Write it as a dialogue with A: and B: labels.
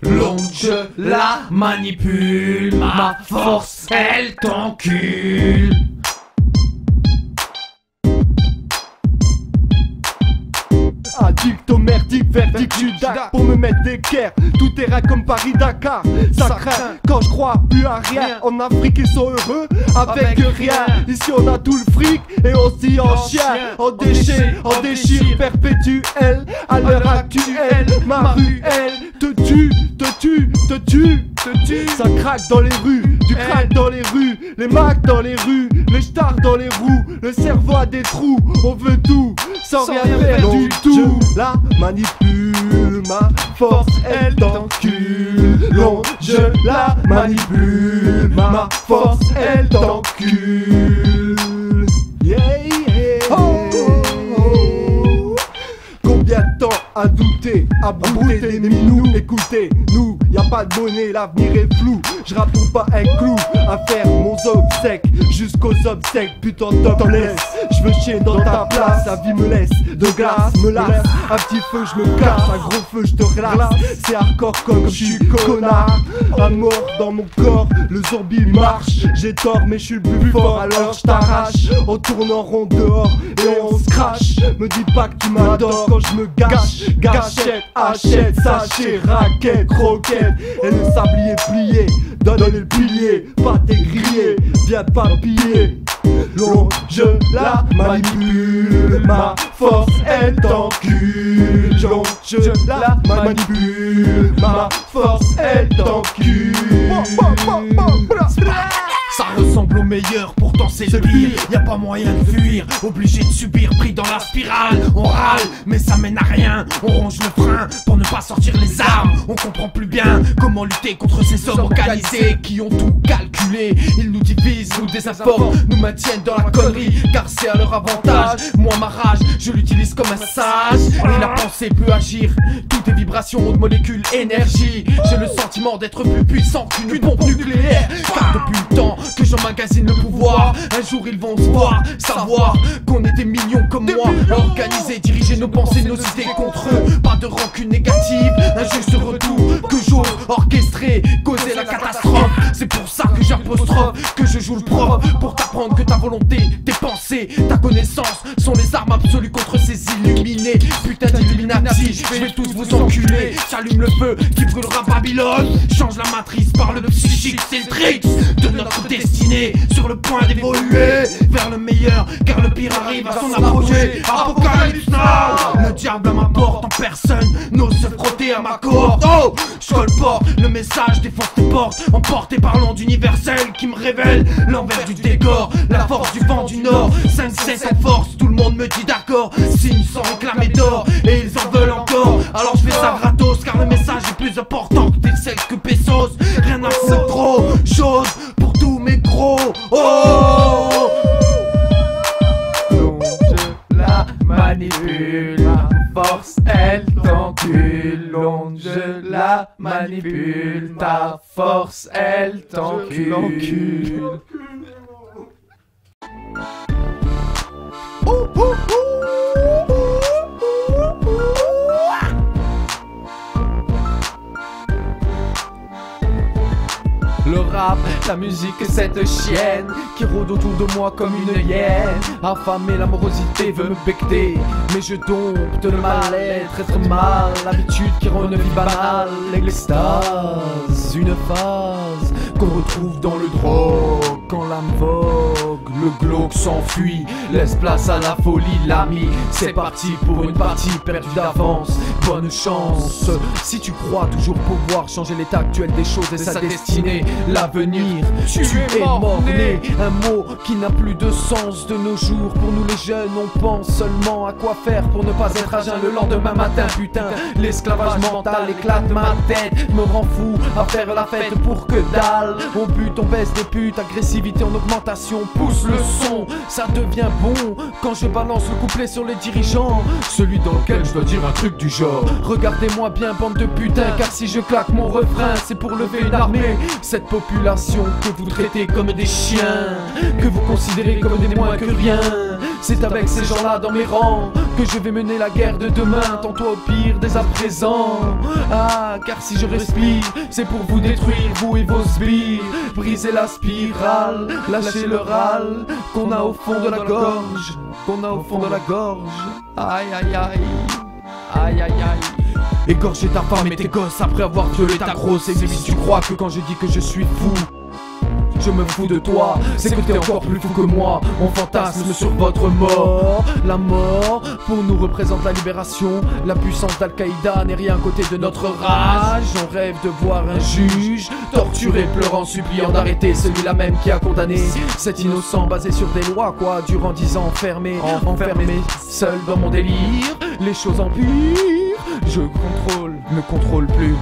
A: L'onde je la manipule, ma force elle t'encule.
B: Addict au merdique, verdict, Judas pour me mettre d'équerre. Tout terrain comme Paris-Dakar. Ça craint quand je crois plus à rien. En Afrique ils sont heureux avec rien. Ici on a tout le fric et aussi en chien. En déchire perpétuel. À l'heure actuelle, ma rue elle te tue, te tue, te tue, te tue. Ça craque dans les rues, du crack dans les rues. Les macs dans les rues, les stars dans les roues. Le cerveau a des trous, on veut tout sans rien faire du tout. La manipule, ma force elle t'encule. Non, je la manipule, ma force elle t'encule. Yeah, yeah. Oh, oh, oh. Combien de temps à douter, à brouter des minous? Écoutez, nous, y a pas de monnaie, l'avenir est flou. Je rappe pour pas un clou, à faire mon obsèque jusqu'aux obsèques, putain t'en laisse. Je veux chier dans ta place, la vie me laisse de glace, me lasse. Un petit feu je me casse, un gros feu je te relasse. C'est hardcore comme je suis connard. Un mort dans mon corps, le zombie marche. J'ai tort mais je suis le plus fort, alors je t'arrache. On tourne en rond dehors et on se crache. Me dis pas que tu m'adores quand je me gâche. Gâchette, hachette, sachet, raquette, croquette. Et le sablier plié, donne le pilier. Pas t'es grillé, viens pas piller. L'onde, je la manipule, ma force elle t'encule. L'onde, je la manipule, ma force elle t'encule.
A: Ça ressemble au meilleur, pourtant c'est le pire. Y'a pas moyen de fuir, obligé de subir, pris dans la spirale. On râle, mais ça mène à rien. On ronge le frein pour ne pas sortir les armes. On comprend plus bien comment lutter contre ces hommes organisés qui ont tout calculé. Ils nous divisent, nous désinforment, nous maintiennent dans la connerie, car c'est à leur avantage. Moi ma rage, je l'utilise comme un sage. Et la pensée peut agir, tout est vibration, de molécules, énergie. J'ai le sentiment d'être plus puissant qu'une bombe nucléaire. Car depuis le temps que j'emmagasine le pouvoir, un jour ils vont se voir, savoir qu'on est des millions comme moi, organiser, diriger nos pensées, nos idées contre eux. Pas de rancune négative, un juste retour que j'ose orchestrer, causer la catastrophe. C'est pour ça que j'apostrophe, que je joue le prof, pour t'apprendre que ta volonté, tes pensées, ta connaissance sont les armes absolues contre ces illuminés. Putain d'illuminati, je vais tous vous enculer. J'allume le feu qui brûlera Babylone, change la matrice par le psychique, c'est le trick de notre destinée, sur le point d'évoluer vers le meilleur, car le pire arrive à son apogée. Apocalypse now. Le diable à ma porte en personne n'ose se frotter à ma cohorte. Oh, je colporte le message, défonce tes portes, emporté par l'onde universelle qui me révèle l'envers du décor, la force du vent du nord. 5-7 en force, tout le monde me dit d'accord, signe sans réclamer d'or, et ils en veulent encore. Alors je fais ça gratos, car le message est plus important que tes sels que Pesos. Rien à foutre, trop chose pour tous mes gros. Oh,
B: l'onde, je la manipule, ma force elle t'encule. L'onde, je la manipule, ta force elle t'encule. Le rap, la musique, cette chienne qui rôde autour de moi comme une hyène. Affamée, l'amorosité veut me becter, mais je dompte le mal-être, être mal, l'habitude qui rend une vie banale. L'extase, une phase qu'on retrouve dans le drogue. Quand l'âme vogue, le glauque s'enfuit, laisse place à la folie, l'ami. C'est parti pour une partie perdue d'avance. Bonne chance, si tu crois toujours pouvoir changer l'état actuel des choses et sa destinée. L'avenir, tu es mort-né, un mot qui n'a plus de sens de nos jours. Pour nous les jeunes, on pense seulement à quoi faire pour ne pas être à jeun le lendemain matin. Putain, l'esclavage mental éclate ma tête, me rend fou à faire la fête pour que dalle. On bute, on baisse des putes, agressivité en augmentation, pousse le son, ça devient bon quand je balance le couplet sur les dirigeants, celui dans lequel je dois dire un truc du genre: regardez-moi bien bande de putains, car si je claque mon refrain c'est pour lever une armée. Cette population que vous traitez comme des chiens, que vous considérez comme des moins que rien, c'est avec ces gens-là dans mes rangs
C: que je vais mener la guerre de demain, tends-toi au pire dès à présent. Ah, car si je respire, c'est pour vous détruire, vous et vos sbires. Briser la spirale, lâcher le râle qu'on a au fond de la gorge, qu'on a au fond de la gorge. Aïe aïe aïe, aïe aïe aïe. Égorger ta femme et tes gosses après avoir violé ta grosse. Et si tu crois que quand je dis que je suis fou, je me fous de toi, c'est que t'es encore plus fou que moi. On fantasme sur votre mort. La mort, pour nous, représente la libération. La puissance d'Al-Qaïda n'est rien à côté de notre rage. On rêve de voir un juge torturé, pleurant, suppliant d'arrêter celui-là même qui a condamné cet innocent basé sur des lois, quoi. Durant 10 ans enfermé, seul dans mon délire. Les choses empirent. Je ne contrôle plus